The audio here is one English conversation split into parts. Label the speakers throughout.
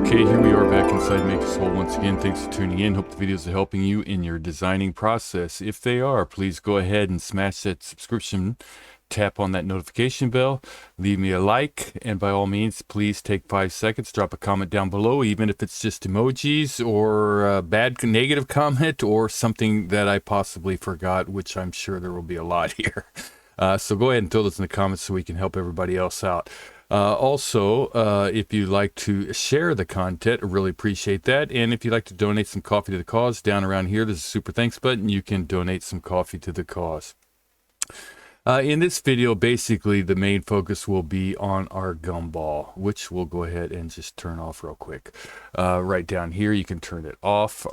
Speaker 1: Okay, here we are back inside MatrixGold once again. Thanks for tuning in. Hope the videos are helping you in your designing process. If they are, please go ahead and smash that subscription, tap on that notification bell, leave me a like, and by all means, please take 5 seconds, drop a comment down below, even if it's just emojis or a bad negative comment or something that I possibly forgot, which I'm sure there will be a lot here. So go ahead and throw those in the comments so we can help everybody else out. Also, if you'd like to share the content, I really appreciate that. And if you'd like to donate some coffee to the cause, down around here, there's a super thanks button. You can donate some coffee to the cause. In this video, basically, the main focus will be on our gumball, which we'll go ahead and just turn off real quick. Right down here, you can turn it off,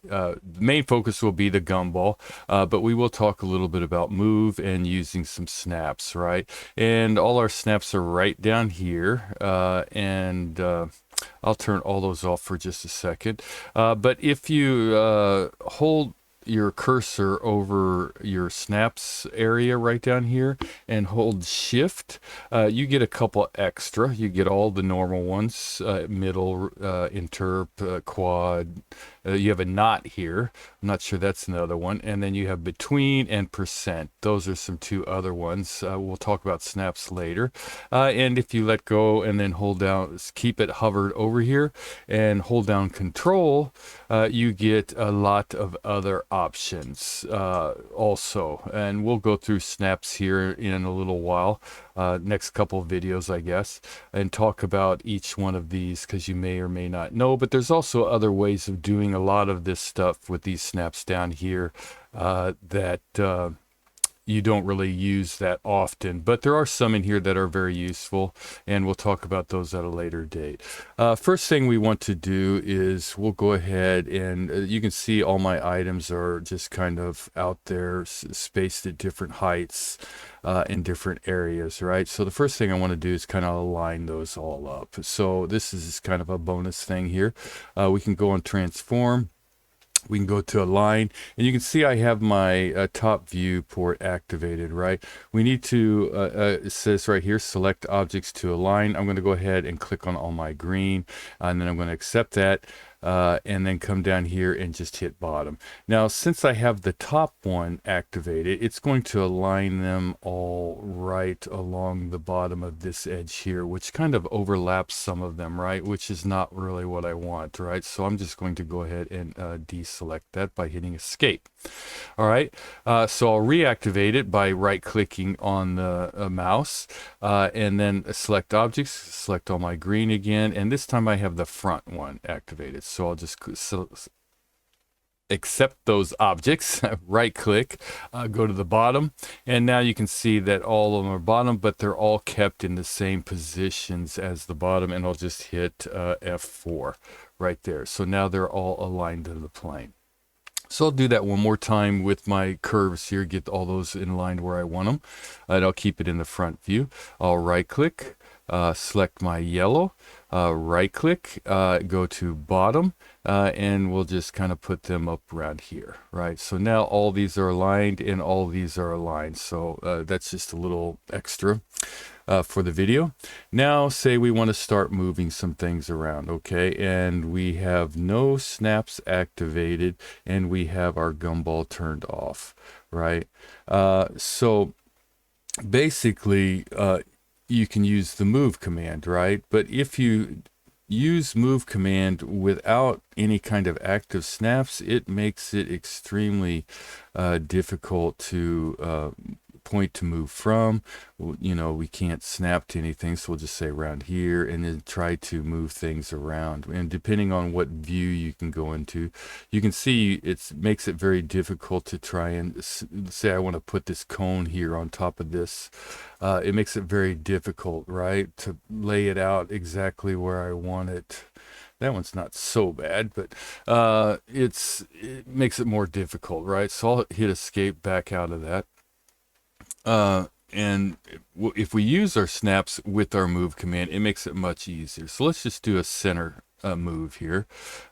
Speaker 1: the main focus will be the gumball, but we will talk a little bit about move and using some snaps, right? And all our snaps are right down here, I'll turn all those off for just a second. But if you hold your cursor over your snaps area right down here and hold shift, you get a couple extra. You get all the normal ones, middle, interp, quad. You have a knot here. I'm not sure that's another one. And then you have between and percent. Those are some 2 other ones. We'll talk about snaps later. And if you let go and then hold down, keep it hovered over here and hold down control, you get a lot of other options also. And we'll go through snaps here in a little while, next couple of videos, I guess, and talk about each one of these because you may or may not know. But there's also other ways of doing a lot of this stuff with these snaps down here that you don't really use that often, but there are some in here that are very useful, and we'll talk about those at a later date. First thing we want to do is we'll go ahead and you can see all my items are just kind of out there, spaced at different heights in different areas, right? So the first thing I want to do is kind of align those all up. So this is kind of a bonus thing here. We can go on transform. We can go to align, and you can see I have my top view port activated, right? We need to, it says right here, select objects to align. I'm going to go ahead and click on all my green, and then I'm going to accept that. And then come down here and just hit bottom. Now, since I have the top one activated, it's going to align them all right along the bottom of this edge here, which kind of overlaps some of them, right? Which is not really what I want, right? So I'm just going to go ahead and deselect that by hitting escape. All right, so I'll reactivate it by right-clicking on the mouse and then select objects, select all my green again, and this time I have the front one activated. So I'll just accept those objects, right-click, go to the bottom, and now you can see that all of them are bottom, but they're all kept in the same positions as the bottom, and I'll just hit F4 right there. So now they're all aligned to the plane. So I'll do that one more time with my curves here, get all those in line where I want them, and I'll keep it in the front view. I'll right-click, select my yellow, right-click, go to bottom, and we'll just kind of put them up around here, right? So now all these are aligned and all these are aligned. So that's just a little extra for the video. Now say we want to start moving some things around, okay? And we have no snaps activated and we have our gumball turned off, right? So basically you can use the move command, right? But if you use move command without any kind of active snaps, it makes it extremely difficult to point to move from. You know, we can't snap to anything, so we'll just say around here and then try to move things around. And depending on what view you can go into, you can see it makes it very difficult to try and say I want to put this cone here on top of this. It makes it very difficult, right, to lay it out exactly where I want it. That one's not so bad, but it makes it more difficult, right? So I'll hit escape back out of that. And if we use our snaps with our move command, it makes it much easier. So let's just do a center move here,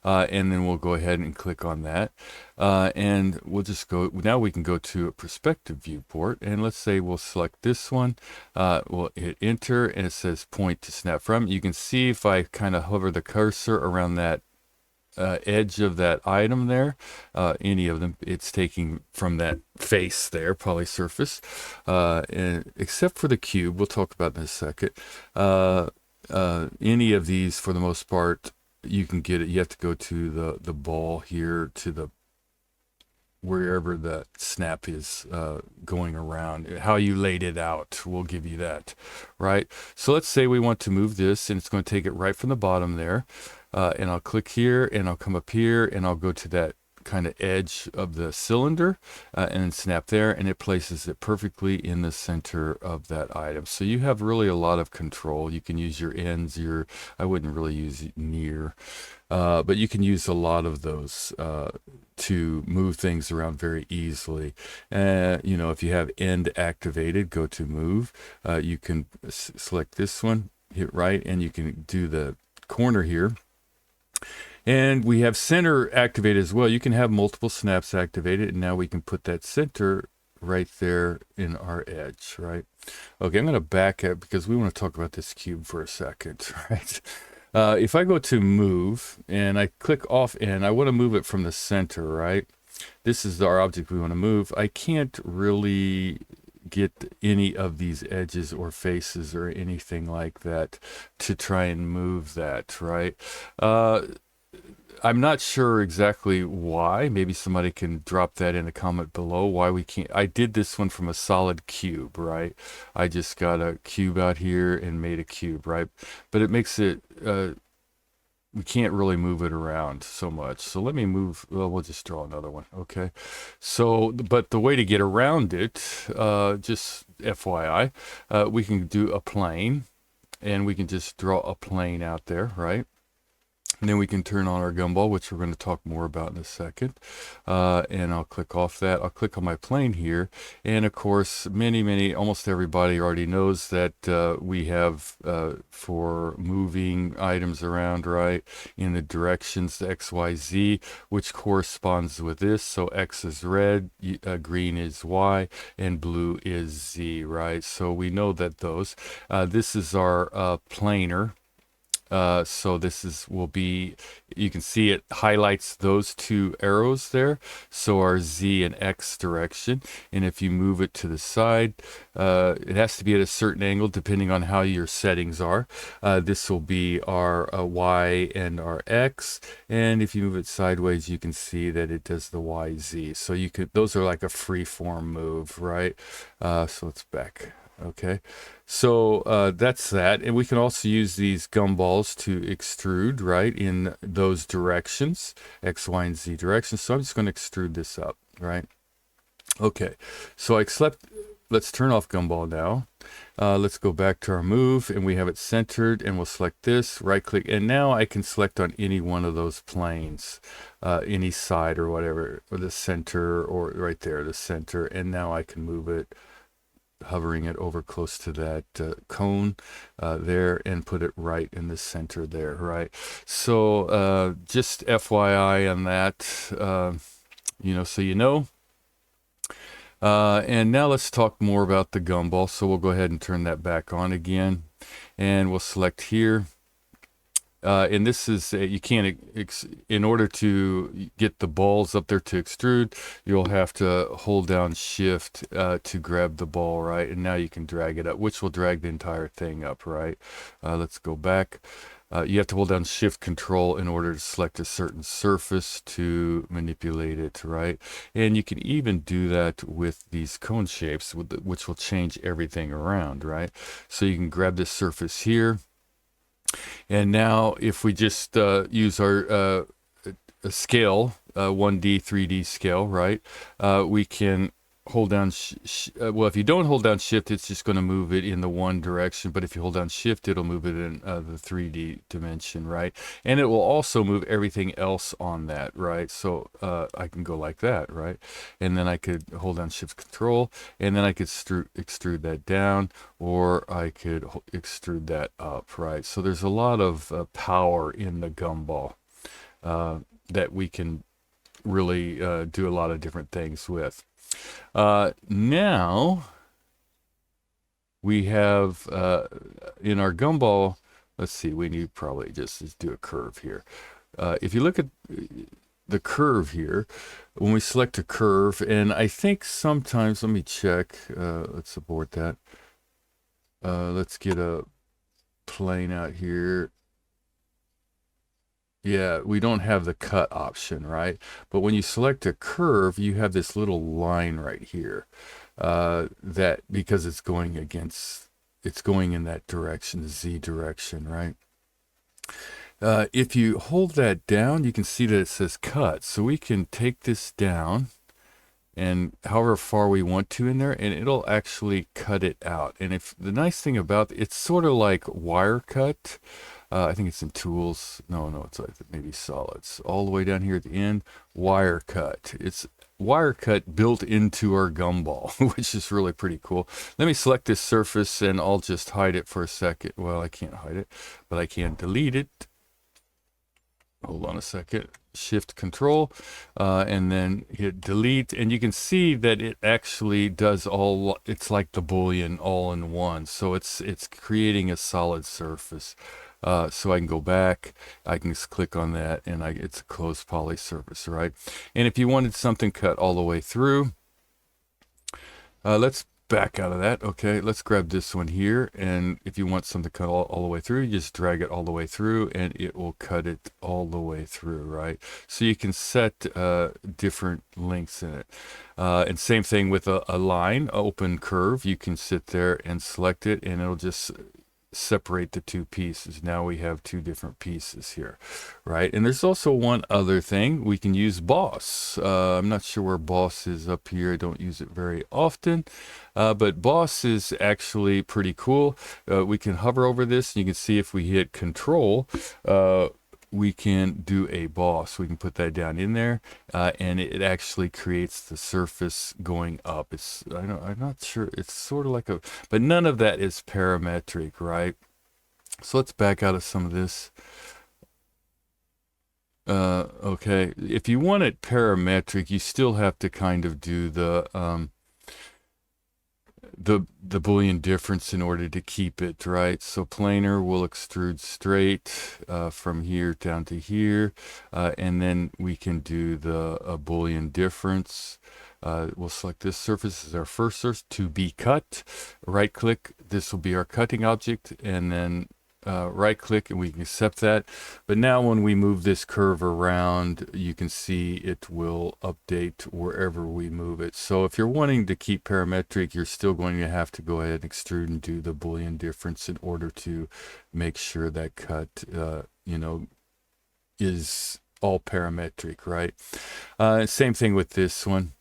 Speaker 1: and then we'll go ahead and click on that, and we'll just go. Now we can go to a perspective viewport, and let's say we'll select this one. We'll hit enter, and it says point to snap from. You can see if I kind of hover the cursor around that edge of that item there, any of them, it's taking from that face there, polysurface, and except for the cube, we'll talk about in a second. Any of these, for the most part, you can get it. You have to go to the ball here, to the wherever the snap is going around. How you laid it out will give you that, right? So let's say we want to move this, and it's going to take it right from the bottom there, and I'll click here, and I'll come up here, and I'll go to that kind of edge of the cylinder, and snap there, and it places it perfectly in the center of that item. So you have really a lot of control. You can use your ends, I wouldn't really use near, but you can use a lot of those to move things around very easily. You know, if you have end activated, go to move. You can select this one, hit right, and you can do the corner here. And we have center activated as well. You can have multiple snaps activated, and now we can put that center right there in our edge, right? Okay, I'm going to back up because we want to talk about this cube for a second, right? If I go to move and I click off and I want to move it from the center, right? This is our object we want to move. I can't really get any of these edges or faces or anything like that to try and move that, right? I'm not sure exactly why. Maybe somebody can drop that in a comment below why we can't. I did this one from a solid cube, right? I just got a cube out here and made a cube, right? But it makes it, we can't really move it around so much. So let me move, well, we'll just draw another one, okay? So, but the way to get around it, just FYI, we can do a plane, and we can just draw a plane out there, right? And then we can turn on our gumball, which we're going to talk more about in a second. And I'll click off that. I'll click on my plane here. And of course, almost everybody already knows that we have for moving items around, right, in the directions, the X, Y, Z, which corresponds with this. So X is red, green is Y, and blue is Z, right? So we know that those. This is our planer. So this will be, you can see it highlights those two arrows there. So our Z and X direction. And if you move it to the side, it has to be at a certain angle depending on how your settings are. This will be our Y and our X. And if you move it sideways, you can see that it does the YZ. So you could, those are like a free form move, right? So it's back. Okay, so that's that. And we can also use these gumballs to extrude, right, in those directions, X, Y, and Z directions. So I'm just going to extrude this up, right? Okay, so let's turn off gumball now. Let's go back to our move, and we have it centered, and we'll select this, right click, and now I can select on any one of those planes, any side or whatever, or the center, or right there, the center, and now I can move it, hovering it over close to that cone there, and put it right in the center there, right? So just FYI on that, you know, so you know. And now let's talk more about the gumball. So we'll go ahead and turn that back on again, and we'll select here. And this is, you can't, in order to get the balls up there to extrude, you'll have to hold down shift to grab the ball, right? And now you can drag it up, which will drag the entire thing up, right? Let's go back. You have to hold down shift control in order to select a certain surface to manipulate it, right? And you can even do that with these cone shapes, which will change everything around, right? So you can grab this surface here. And now if we just use our scale, 1D, 3D scale, right, we can hold down well, if you don't hold down shift, it's just going to move it in the one direction, but if you hold down shift, it'll move it in the 3D dimension, right? And it will also move everything else on that, right? So I can go like that, right? And then I could hold down shift control, and then I could extrude that down, or I could extrude that up, right? So there's a lot of power in the gumball that we can really do a lot of different things with. Now we have in our gumball, let's see, we need probably just do a curve here. If you look at the curve here, when we select a curve, and I think sometimes, let me check, let's abort that. Let's get a plane out here. Yeah, we don't have the cut option, right? But when you select a curve, you have this little line right here that because it's going in that direction, the Z direction, right? If you hold that down, you can see that it says cut. So we can take this down and however far we want to in there, and it'll actually cut it out. And if the nice thing about it's sort of like wire cut. I think it's in tools. No, it's like maybe solids. All the way down here at the end, wire cut. It's wire cut built into our gumball, which is really pretty cool. Let me select this surface and I'll just hide it for a second. Well, I can't hide it, but I can delete it. Hold on a second. Shift control and then hit delete, and you can see that it actually does all. It's like the boolean all in one, so it's creating a solid surface. So I can go back, I can just click on that, and it's a closed poly surface, right? And if you wanted something cut all the way through, let's back out of that. Okay, let's grab this one here, and if you want something cut all the way through, you just drag it all the way through, and it will cut it all the way through, right? So you can set different lengths in it. And same thing with a line, open curve. You can sit there and select it, and it'll just separate the two pieces. Now we have two different pieces here, right? And there's also one other thing. We can use boss. I'm not sure where boss is up here. I don't use it very often, but boss is actually pretty cool. We can hover over this, and you can see if we hit control, we can do a boss. We can put that down in there, and it actually creates the surface going up. I'm not sure. It's sort of like but none of that is parametric, right? So let's back out of some of this. Okay, if you want it parametric, you still have to kind of do the Boolean difference in order to keep it, right? So planar will extrude straight from here down to here, and then we can do the Boolean difference. We'll select this surface as our first surface to be cut. Right click, this will be our cutting object, and then right click and we can accept that. But now when we move this curve around, you can see it will update wherever we move it. So if you're wanting to keep parametric, you're still going to have to go ahead and extrude and do the Boolean difference in order to make sure that cut is all parametric, right? Same thing with this one.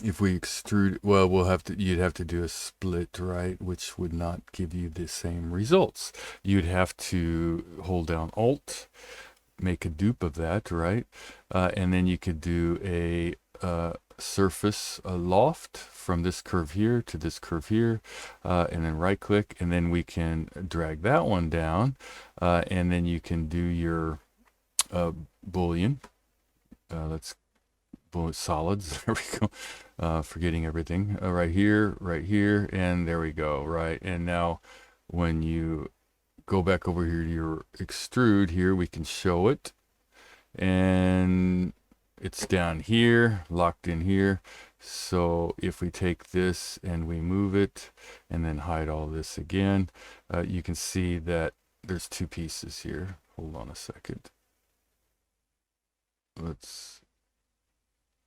Speaker 1: If we extrude, well, you'd have to do a split, right? Which would not give you the same results. You'd have to hold down Alt, make a dupe of that, right? And then you could do a surface, a loft from this curve here to this curve here, and then right click, and then we can drag that one down, and then you can do your Boolean. Let's solids. There we go. Forgetting everything. Right here, and there we go. Right, and now when you go back over here to your extrude here, we can show it, and it's down here, locked in here. So if we take this and we move it, and then hide all this again, you can see that there's two pieces here. Hold on a second. Let's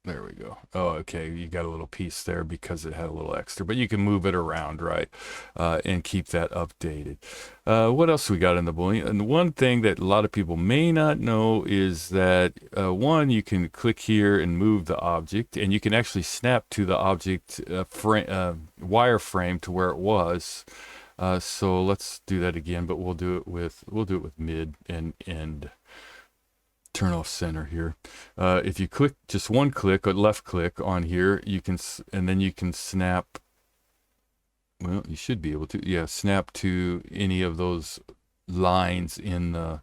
Speaker 1: There we go. Oh, okay. You got a little piece there because it had a little extra, but you can move it around, right? And keep that updated. What else we got in the bowling? And one thing that a lot of people may not know is that one, you can click here and move the object, and you can actually snap to the object wireframe to where it was. So let's do that again, but we'll do it with mid and end. Turn off center here. If you click just one click or left click on here, you can, and then you can snap. Well, you should be able to, yeah, snap to any of those lines in the,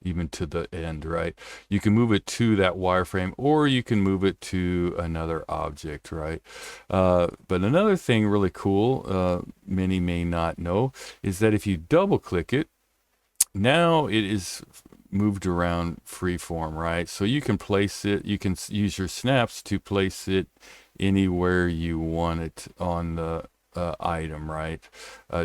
Speaker 1: even to the end, right? You can move it to that wireframe, or you can move it to another object, right? But another thing really cool, many may not know, is that if you double click it, now it is moved around freeform, right? So you can place it, you can use your snaps to place it anywhere you want it on the item, right?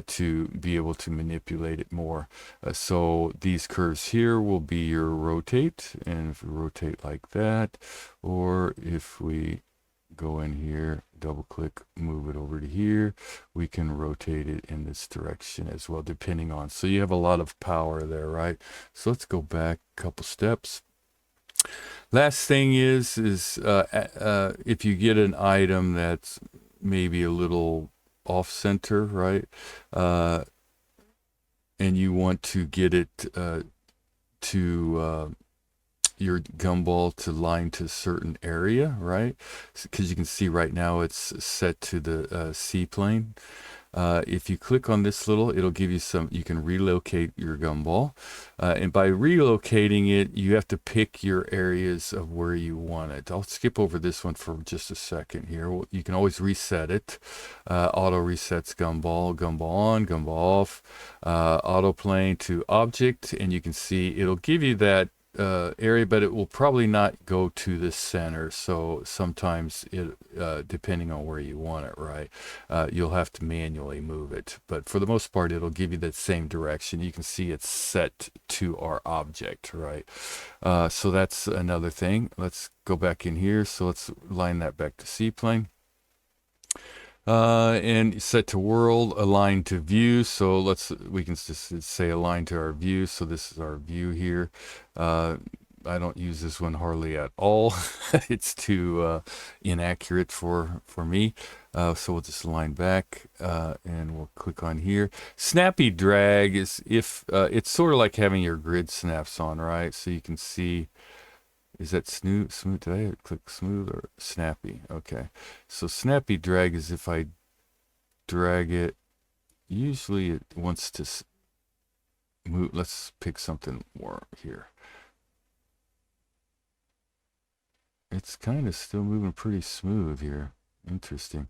Speaker 1: To be able to manipulate it more. So these curves here will be your rotate, and if we rotate like that, or if we go in here, double click, move it over to here, we can rotate it in this direction as well, depending on, so you have a lot of power there, right? So let's go back a couple steps. Last thing is if you get an item that's maybe a little off center, right? And you want to get it to your gumball to line to a certain area, right? Because you can see right now it's set to the C plane. If you click on this little, it'll give you some, you can relocate your gumball. And by relocating it, you have to pick your areas of where you want it. I'll skip over this one for just a second here. You can always reset it. Auto resets gumball, gumball on, gumball off, auto plane to object. And you can see it'll give you that area, but it will probably not go to the center. So sometimes it, depending on where you want it, right, you'll have to manually move it. But for the most part, it'll give you that same direction. You can see it's set to our object, right? So that's another thing. Let's go back in here. So let's line that back to C plane. And set to world, align to view. So we can just say align to our view. So this is our view here. I don't use this one hardly at all. It's too inaccurate for me. So we'll just align back and we'll click on here. Snappy drag is if it's sort of like having your grid snaps on, right? So you can see, is that smooth? Did I click smooth or snappy? Okay. So snappy drag is if I drag it, usually it wants to move. Let's pick something more here. It's kind of still moving pretty smooth here. Interesting.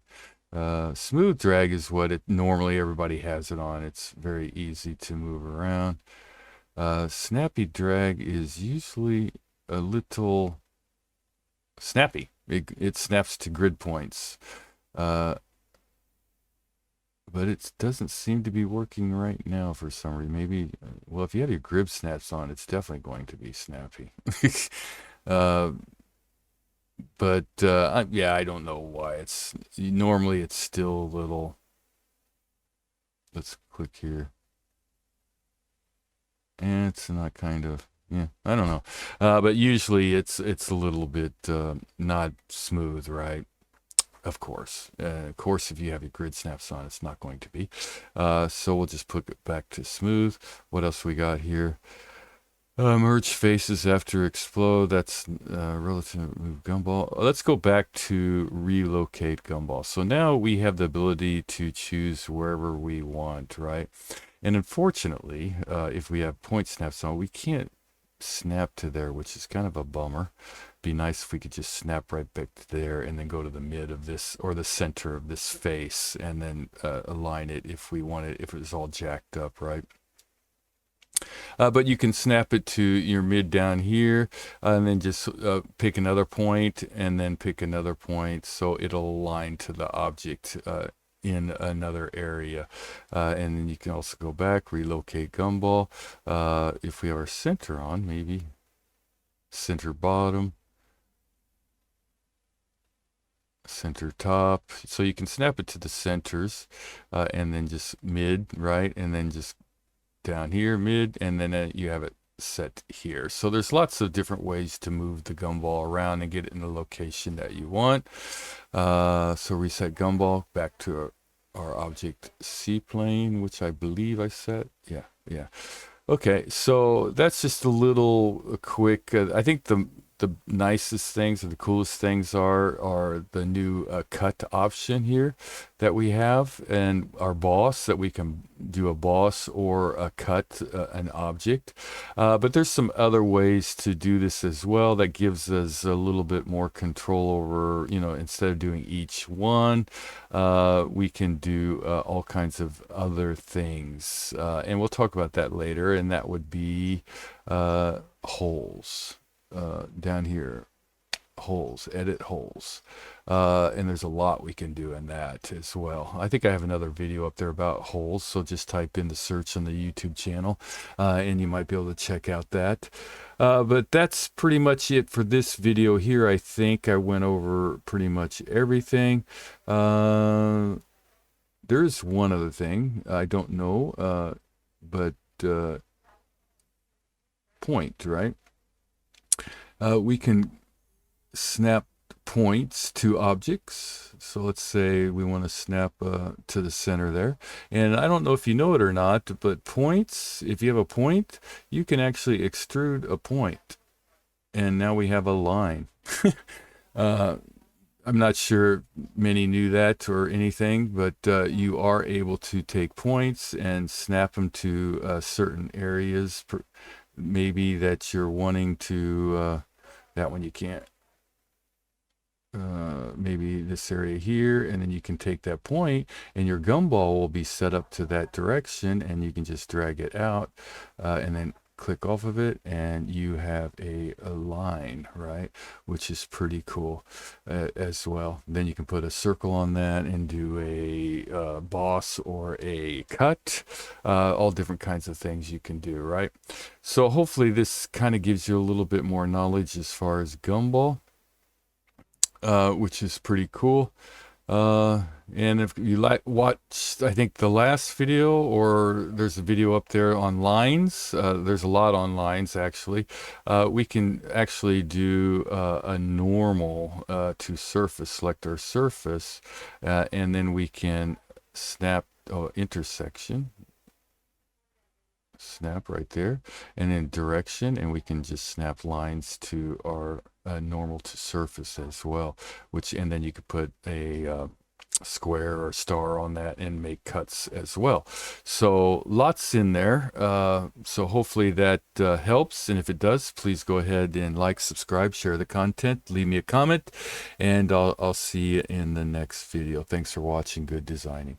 Speaker 1: Smooth drag is what it normally everybody has it on. It's very easy to move around. Snappy drag is usually a little snappy. It snaps to grid points. But it doesn't seem to be working right now for some reason. Maybe, well, if you have your grid snaps on, it's definitely going to be snappy. But yeah, I don't know why. It's normally it's still a little. Let's click here. And it's not kind of, yeah, I don't know. But usually it's a little bit not smooth, right? Of course. Of course, if you have your grid snaps on, it's not going to be. So we'll just put it back to smooth. What else we got here? Merge faces after explode. That's relative move gumball. Let's go back to relocate gumball. So now we have the ability to choose wherever we want, right? And unfortunately, if we have point snaps on, we can't snap to there, which is kind of a bummer. Be nice if we could just snap right back to there and then go to the mid of this or the center of this face and then align it if we want it, if it was all jacked up, right? But you can snap it to your mid down here and then just pick another point and then pick another point so it'll align to the object in another area. And then you can also go back, relocate gumball. If we have our center on, maybe center bottom, center top. So you can snap it to the centers, and then just mid, right? And then just down here, mid, and then you have it set here. So there's lots of different ways to move the gumball around and get it in the location that you want. So reset gumball back to our object C plane, which I believe I set. Yeah. Okay, so that's just a little quick. I think the nicest things or the coolest things are the new cut option here that we have, and our boss, that we can do a boss or a cut an object. But there's some other ways to do this as well that gives us a little bit more control over, instead of doing each one, we can do all kinds of other things. And we'll talk about that later, and that would be holes. Down here, holes, edit holes, and there's a lot we can do in that as well. I think I have another video up there about holes, so just type in the search on the YouTube channel, and you might be able to check out that. But that's pretty much it for this video here. I think I went over pretty much everything. There's one other thing I don't know, but point, right? We can snap points to objects. So let's say we want to snap to the center there. And I don't know if you know it or not, but points, if you have a point, you can actually extrude a point. And now we have a line. I'm not sure many knew that or anything, but you are able to take points and snap them to certain areas, maybe that you're wanting to... that one you can't. Maybe this area here, and then you can take that point, and your gumball will be set up to that direction, and you can just drag it out, and then click off of it, and you have a line, right? Which is pretty cool as well. Then you can put a circle on that and do a boss or a cut. All different kinds of things you can do, right? So hopefully this kind of gives you a little bit more knowledge as far as gumball, which is pretty cool. And if you watched, I think the last video, or there's a video up there on lines, there's a lot on lines actually. We can actually do a normal to surface, select our surface, and then we can snap intersection, snap right there, and then direction, and we can just snap lines to our normal to surface as well, and then you could put a square or star on that and make cuts as well. So lots in there. So hopefully that helps, and if it does, please go ahead and like, subscribe, share the content, leave me a comment, and I'll see you in the next video. Thanks for watching. Good designing.